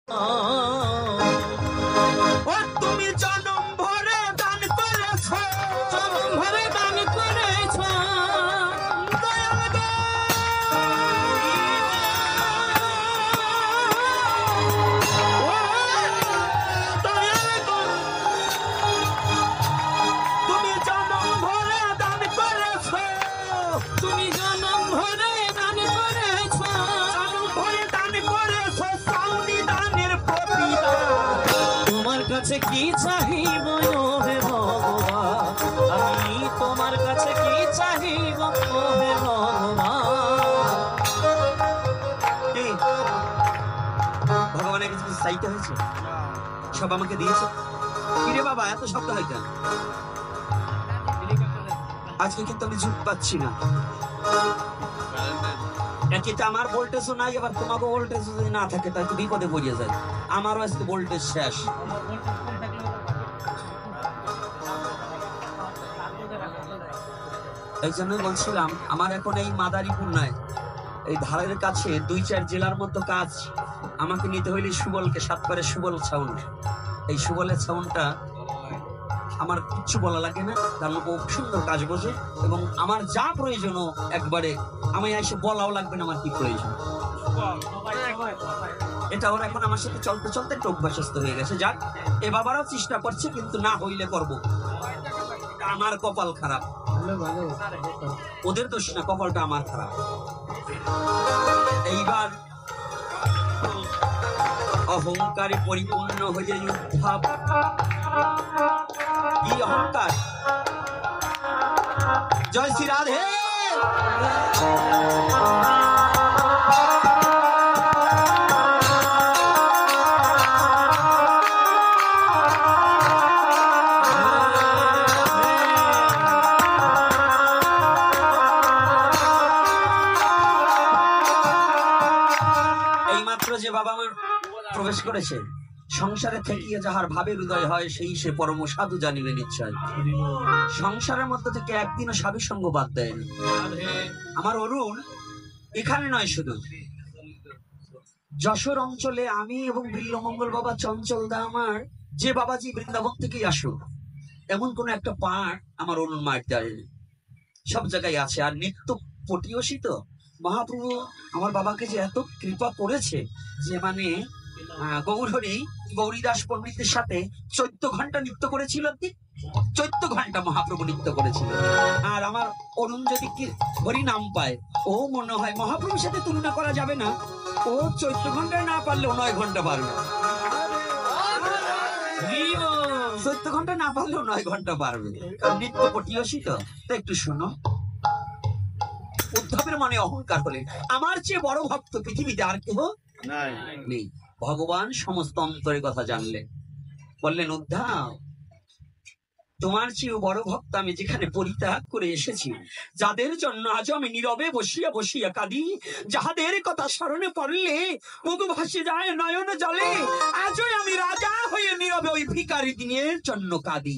ও তুমি জনম ভরে দান করেছ, জনম ভরে দান করেছ, দয়াল গো। ও দয়াল গো, তুমি জনম ভরে দান করেছ, তুমি জনম ভরে দান করেছ, জনম ভরে দান করেছ, সাউনি দানের প্রতিদান। তোমার কাছে কি চাহিব হে ভগবান, আমি তোমার কাছে কি চাহিব হে ভগবান। এই, ভগবানের কাছে কিছু চাইতে হয়েছে? সব আমাকে দিয়েছে। কিরে বাবা এত শব্দ হয় কেন? আজকে কিন্তু আমি ঝুঁক পাচ্ছি না। একে আমার ভোল্টেজও নাই, এবার তোমাকে ভোল্টেজ যদি না থাকে তাহলে বিপদে পড়িয়ে যায়। আমারও আজকে ভোল্টেজ শেষ। এই জন্যই বলছিলাম আমার এখন এই মাদারীপুর নয়, এই ধারের কাছে 2-4 জেলার মতো কাজ আমাকে নিতে হইলে সুবলকে, সাতবারে সুবল ছাউন। এই সুবলের ছাউনটা আমার কিচ্ছু বলা লাগে না, কারণ ও সুন্দর কাজ বোঝে এবং আমার যা প্রয়োজন একবারে আমি এসে বলাও লাগবে না আমার কি প্রয়োজন। এটা ওর এখন আমার সাথে চলতে চলতে একটা অভ্যাসস্থ হয়ে গেছে। যাক, এ বাবারাও চেষ্টা করছে, কিন্তু না হইলে করব। আমার কপাল খারাপ, ওদের দোষ না, কপালটা আমার খারাপ। এইবার অহংকারে পরিপূর্ণ হয়ে উদ্ধাব। কি অহংকার! জয় শ্রী রাধে। এইমাত্র যে বাবা আমার প্রবেশ করেছে, সংসারে থাকিয়া যাহার ভাবের উদয় হয় সেই সে পরম সাধু জানিবে নিশ্চয়। সংসারের মধ্যে থেকে একদিনও সাধু সঙ্গ বাদ দেয়নি আমার অরুণ। এখানে নয়, শুধু যশোর অঞ্চলে আমি এবং বিল্লমঙ্গল বাবা চঞ্চল দা আমার যে বাবাজি বৃন্দাবন থেকেই আসুক, এমন কোন একটা পাঠ আমার অরুণ মাঠ দেয়নি। সব জায়গায় আছে। আর নিত্য পটিয়সী তো মহাপ্রভু আমার বাবাকে যে এত কৃপা করেছে যে মানে গৌরহরি গৌরীদাস পণ্ডিতের সাথে 14 ঘন্টা নৃত্য করেছিল। 14 ঘন্টা মহাপ্রভু নৃত্য করেছিল। আর আমার অরুণ যদি কি হরি নাম পায়, ও মনে হয় মহাপ্রভুর সাথে তুলনা করা যাবে না। ও 14 ঘন্টায় না পারলেও 9 ঘন্টা পারবে। 14 ঘন্টা না পারলেও 9 ঘন্টা পারবে, কারণ নিত্য পটিয়সী তো। একটু শোনো, উদ্ধবের মনে অহংকার হলে আমার চেয়ে বড় ভক্ত পৃথিবীতে আর কেউ নেই। ভগবান সমস্ত অন্তরের কথা জানলেন, বললেন উদ্ধব, তোমার চেয়েও বড় ভক্ত আমি যেখানে পরিত্যাগ করে এসেছি, যাদের জন্য আজ আমি নীরবে বসিয়া বসিয়া কাঁদি, যাহাদের কথা স্মরণে পড়লে মুখ ভাসে যায় নয়ন জলে, আজও আমি রাজা হয়ে নীরবে ওই ভিখারি দিনের জন্য কাঁদি।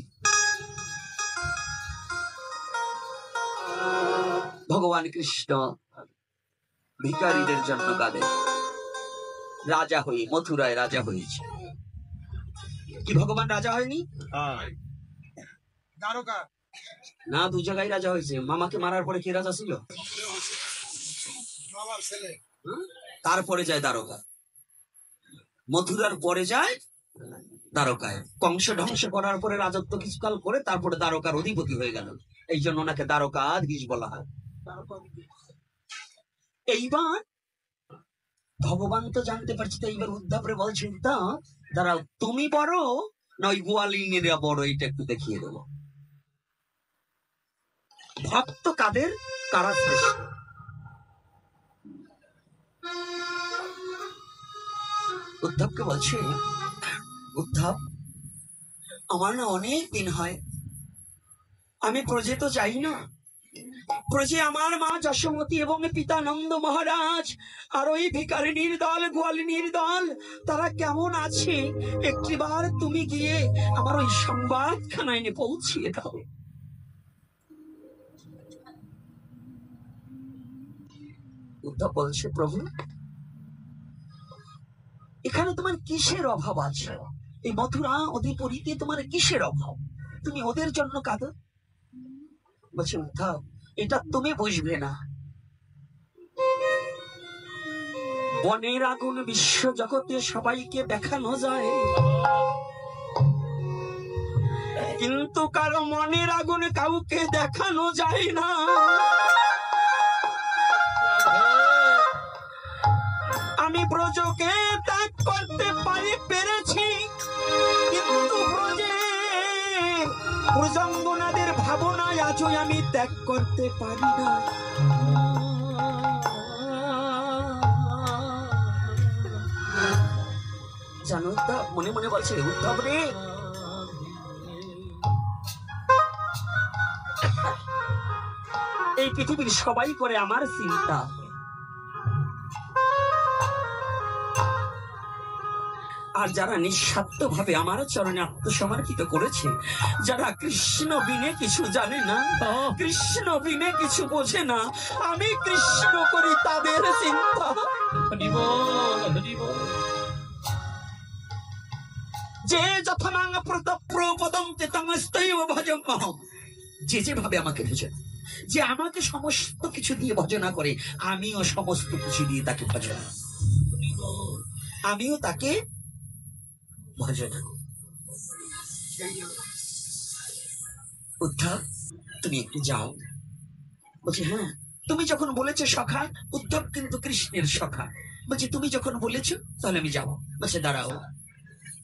ভগবান কৃষ্ণ ভিখারীদের জন্য কাঁদে। রাজা হয়ে মথুরায় রাজা হয়েছে। কি ভগবান রাজা হয়নি? না, 2 জায়গায় রাজা হয়েছে। মামাকে মারার পরে কে রাজা ছিল? তারপরে যায় দ্বারকা। মথুরার পরে যায় দ্বারকায়। কংস ধ্বংস করার পরে রাজত্ব কিছুকাল করে তারপরে দ্বারকার অধিপতি হয়ে গেল। এই জন্য ওনাকে দ্বারকাধীশ বলা হয়। এইবার ভগবান তো জানতে পারছি, তো এইবার উদ্ধবরে বলছেন, তা দাঁড়াও, তুমি বড় নয় গোয়ালিনীরা বড়, এটা একটু দেখিয়ে দেব। ভক্ত কাদের, কারা শ্রেষ্ঠ? উদ্ধবকে বলছে, উদ্ধব, আমার না অনেক দিন হয় আমি প্রজে তো চাই না। প্রজে আমার মা যশোমতী এবং পিতা নন্দ মহারাজ আর ওই ভিখারিনীর দল, গোয়ালিনীর দল, তারা কেমন আছে একটিবার তুমি গিয়ে আমার ওই সংবাদখানা এনে পৌঁছিয়ে দাও। উদ্ধব বলছে, প্রভু এখানে তোমার কিসের অভাব আছে? এই মথুরা অধিপতিতে তোমার কিসের অভাব? তুমি ওদের জন্য কাঁদো? বলছে উদ্ধব, এটা তুমি বুঝবে না। বনের আগুন বিশ্ব জগতে সবাইকে দেখানো যায়, কিন্তু কারো মনের আগুন কাউকে দেখানো যায় না। আমি ব্রজকে ত্যাগ করতে পেরেছি, কিন্তু ব্রজাঙ্গনাদের ভাবনায় আজও আমি ত্যাগ করতে পারি না। জানো উদ্ধব মনে মনে বলছে, উদ্ধব রে, এই পৃথিবীর সবাই করে আমার চিন্তা, আর যারা নিঃস্বার্থ ভাবে আমার চরণে আত্মসমর্পিত করেছে, যারা কৃষ্ণ বিনে কিছু জানে না, কৃষ্ণ বিনে কিছু বোঝে না, আমি কৃষ্ণ করি তাদের চিন্তা। যে যথানাং প্রপদন্তে তমস্তৈব ভজম্যহম, যে যেভাবে আমাকে ভোজন, যে আমাকে সমস্ত কিছু দিয়ে ভজনা করে, আমিও সমস্ত কিছু দিয়ে তাকে ভজনা, আমিও তাকে ভজনা। উদ্ধব তুমি একটু যাও। বলছি হ্যাঁ, তুমি যখন বলেছো সখা, উদ্ধব কিন্তু কৃষ্ণের সখা। বলছি তুমি যখন বলেছো তাহলে আমি যাবো। বলছে দাঁড়াও,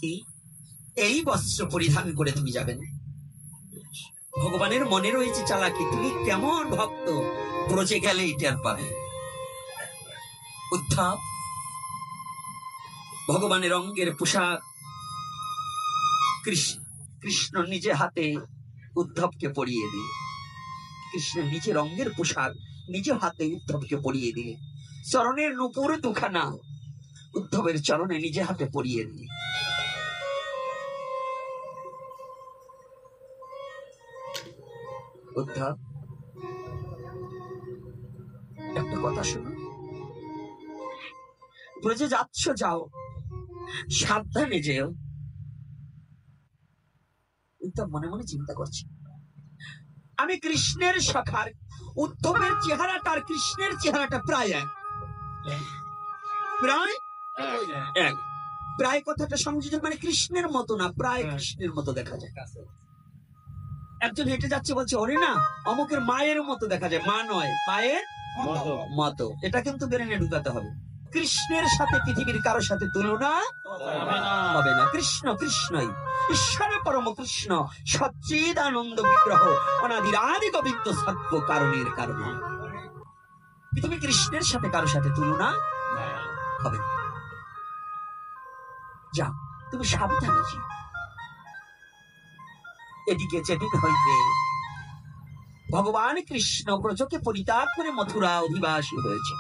কি এই বস্ত্র পরিধান করে তুমি যাবে না? ভগবানের মনে রয়েছে চালাকি, তুমি কেমন ভক্ত ব্রজে গেলেই টের পাবে। উদ্ধব ভগবানের অঙ্গের পোশাক কৃষ্ণ নিজে হাতে উদ্ধবকে পরিয়ে দিয়ে, কৃষ্ণ নিজের অঙ্গের পোশাক নিজে হাতে উদ্ধবকে পরিয়ে দিয়ে, চরণের নূপুর দুখানা উদ্ধবের চরণে নিজে হাতে পরিয়ে দিয়ে, উদ্ধব একটা কথা শোনো, ব্রজে যাচ্ছ যাও, সাবধানে যেও। উদ্ধব মনে মনে চিন্তা করছে, আমি কৃষ্ণের সখার, উদ্ধবের চেহারাটা আর কৃষ্ণের চেহারাটা প্রায় এক, প্রায় এক। প্রায় কথাটা সংযোজন মানে কৃষ্ণের মতো না, প্রায় কৃষ্ণের মতো দেখা যায়। একজন হেঁটে যাচ্ছে বলছে, ওরে না অমুকের মায়ের মতো দেখা যায়। মা নয়, মায়ের মতো। এটা কিন্তু ব্রেনে ঢুকাতে হবে। কৃষ্ণের সাথে পৃথিবীর কারোর সাথে তুলনা হবে না। কৃষ্ণ কৃষ্ণই, ঈশ্বরের পরম কৃষ্ণ, সচ্চিদ আনন্দ বিগ্রহ, অনাদির আদি গোবিন্দ সত্য কারণের কারণ। পৃথিবী কৃষ্ণের সাথে কারোর সাথে তুলনা হবে না। যাও তুমি সাবধানে যাও। এদিকে যেদিন হইতে ভগবান কৃষ্ণ ব্রজকে পরিত্যাগ করে মথুরা অধিবাসী হয়েছে,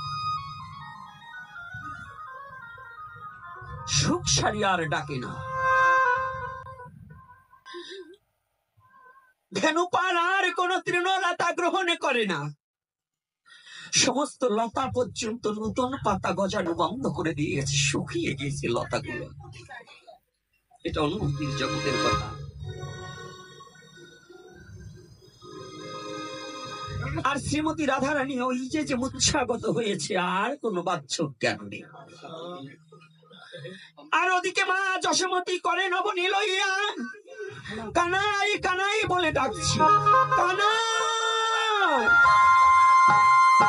সুখ সারি আর ডাকে না, ধেনুপান আর কোন তৃণলতা গ্রহণ করে না, সমস্ত লতা পর্যন্ত নতুন পাতা গজানো বন্ধ করে দিয়েছে, শুকিয়ে গিয়েছে লতাগুলো। এটা অনুভূতির জগতের কথা। আর শ্রীমতী রাধারানী ওই যে মুচ্ছাগত হয়েছে, আর কোনো বাচ্চক জ্ঞান নেই। আর ওদিকে মা যশোমতী করে নবনী লইয়া কানাই কানাই বলে ডাকছি, কানাই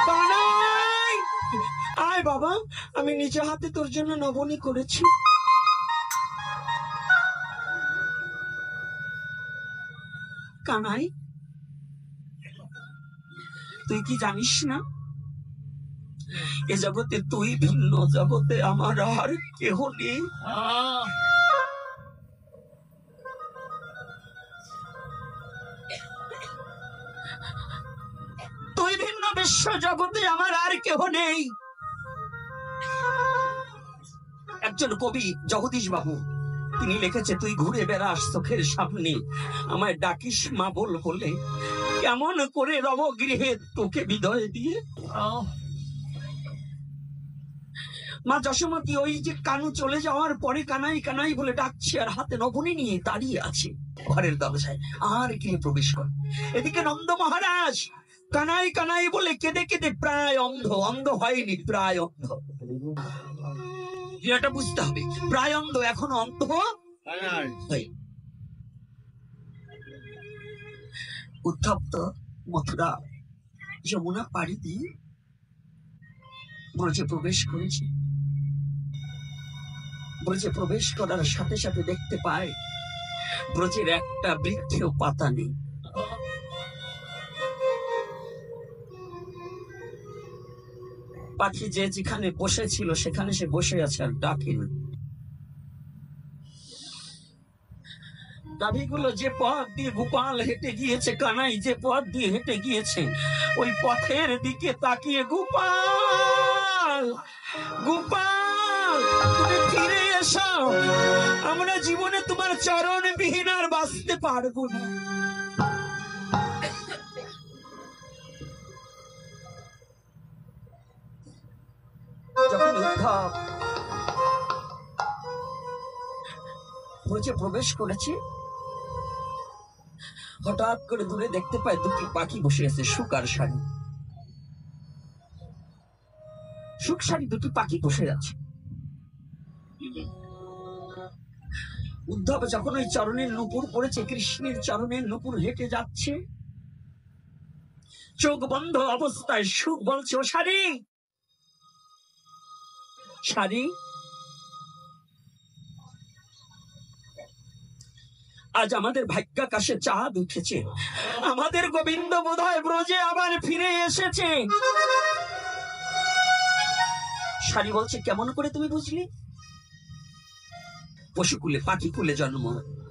কানাই আয় বাবা, আমি নিজে হাতে তোর জন্য নবনী করেছি। কানাই তুই কি জানিস না, এ জগতে তুই ভিন্ন, জগতে আমার আর কেহ নেই। তুই ভিন্ন, বিশ্ব জগতে আমার আর কেহ নেই। একজন কবি জগদীশ বাবু তিনি লিখেছে, তুই ঘুরে বেড়াস চোখের সামনে, আমায় ডাকিস মা বল বলে, কেমন করে রব গৃহে তোকে বিদয় দিয়ে। মা যশোমতী ওই যে কানু চলে যাওয়ার পরে কানাই কানাই বলে ডাকছে, আর হাতে নবনী নিয়ে দাঁড়িয়ে আছে ঘরের দরজায়, আর গিয়ে প্রবেশ করে। এদিকে নন্দ মহারাজ কানাই কানাই বলে কেঁদে কেঁদে প্রায় অন্ধ, অন্ধ হয়নি, প্রায় অন্ধ। এটা বুঝতে হবে, প্রায় অন্ধ, এখনো অন্ধ হয়। উত্তপ্ত মথুরা যমুনা পাড়ি দিয়ে ব্রজে প্রবেশ করেছে। ব্রজে প্রবেশ করার সাথে সাথে দেখতে পায় ব্রজের একটা বৃক্ষেও পাতা নেই। পাখি যে যেখানে বসেছিল সেখানে সে বসে আছে, আর ডাকেনি। গাভীগুলো যে পথ দিয়ে গোপাল হেঁটে গিয়েছে, কানাই যে পথ দিয়ে হেঁটে গিয়েছে, ওই পথের দিকে তাকিয়ে গোপাল গোপাল তুমি ফিরে এসো, আমরা জীবনে তোমার চরণ বিহীন আর বাঁচতে পারবো না। যখন উদ্ধব ব্রজে প্রবেশ করেছে, হঠাৎ করে দূরে দেখতে পায় দুটি পাখি বসে আছে, সুখ আর শাড়ি। সুখ শাড়ি দুটি পাখি বসে আছে। উদ্ধব যখন ওই চরণের নূপুর পড়েছে, কৃষ্ণের চরণের নূপুর হেঁটে যাচ্ছে, চোখ বন্ধ অবস্থায় সুখ বলছে, ও শাড়ি শাড়ি, আজ আমাদের ভাগ্যাকাশে চাঁদ উঠেছে, আমাদের গোবিন্দ বোধহয় ব্রজে আবার ফিরে এসেছে। শাড়ি বলছে, কেমন করে তুমি বুঝলি? পশুকুলে পাখি কুলে জন্ম,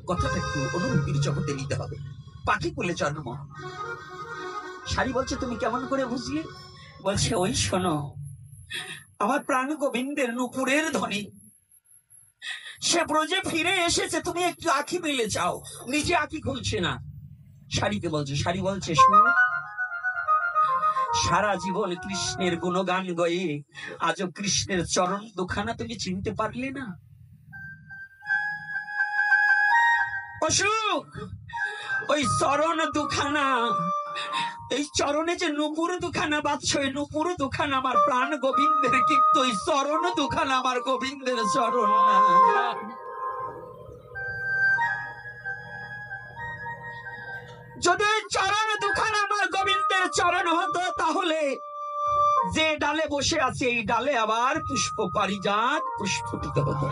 কথাটা একটু অনুভূতির জগতে নিতে হবে। পাখি কুলে জন্ম। শাড়ি বলছে, তুমি কেমন করে বুঝলি? বলছে, ওই শোনো, আমার প্রাণ গোবিন্দের নূপুরের ধ্বনি, সে ব্রজে ফিরে এসেছে, তুমি একটু আঁখি মেলে যাও। নিজে আঁখি খুলছে না, শাড়িকে বলছে। শাড়ি বলছে, সারা জীবন কৃষ্ণের গুণগান গয়ে আজও কৃষ্ণের চরণ দুখানা তুমি চিনতে পারলে না। অসুখ, ওই চরণ দুখানা, এই চরণে যে নূপুর দুখানা বাচ্চ, এই নূপুর দুখানা আমার প্রাণ গোবিন্দের, কিন্তু এই চরণ দুখানা আমার গোবিন্দের চরণ না। যদি চরণ দুখানা আমার গোবিন্দের চরণ হতো, তাহলে যে ডালে বসে আছে এই ডালে আবার পুষ্প পারিজাত পুষ্পিত হতো।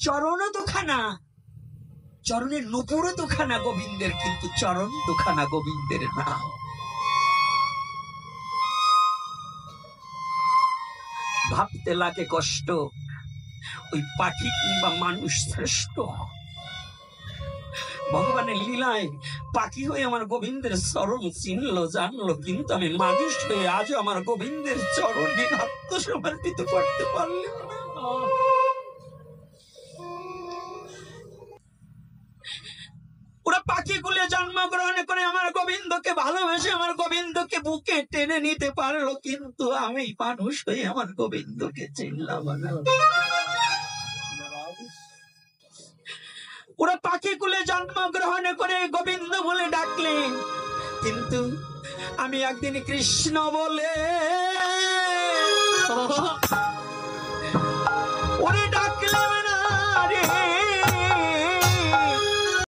চরণ দুখানা, চরণের নূপুর দুখানা গোবিন্দের, কিন্তু চরণ দুখানা গোবিন্দের না। ভাবতে লাগে কষ্ট, ওই পাখি কিংবা মানুষ শ্রেষ্ঠ। ভগবানের লীলায় পাখি হয়ে আমার গোবিন্দের চরণ চিনলো, জানলো, কিন্তু আমি মানুষ হয়ে আজও আমার গোবিন্দের চরণে আত্মসমর্পিত করতে পারলাম না। ওরা পাখি কুলে জন্মগ্রহণ করে আমার গোবিন্দকে ভালোবেসে আমার গোবিন্দকে বুকে টেনে নিতে পারলো, কিন্তু আমি মানুষ হয়ে আমার গোবিন্দকে চিনলাম না। ওরা পাখি কুলে জন্মগ্রহণ করে গোবিন্দ বলে ডাকলেন, কিন্তু আমি একদিন কৃষ্ণ বলে ওরে ডাকলাম না।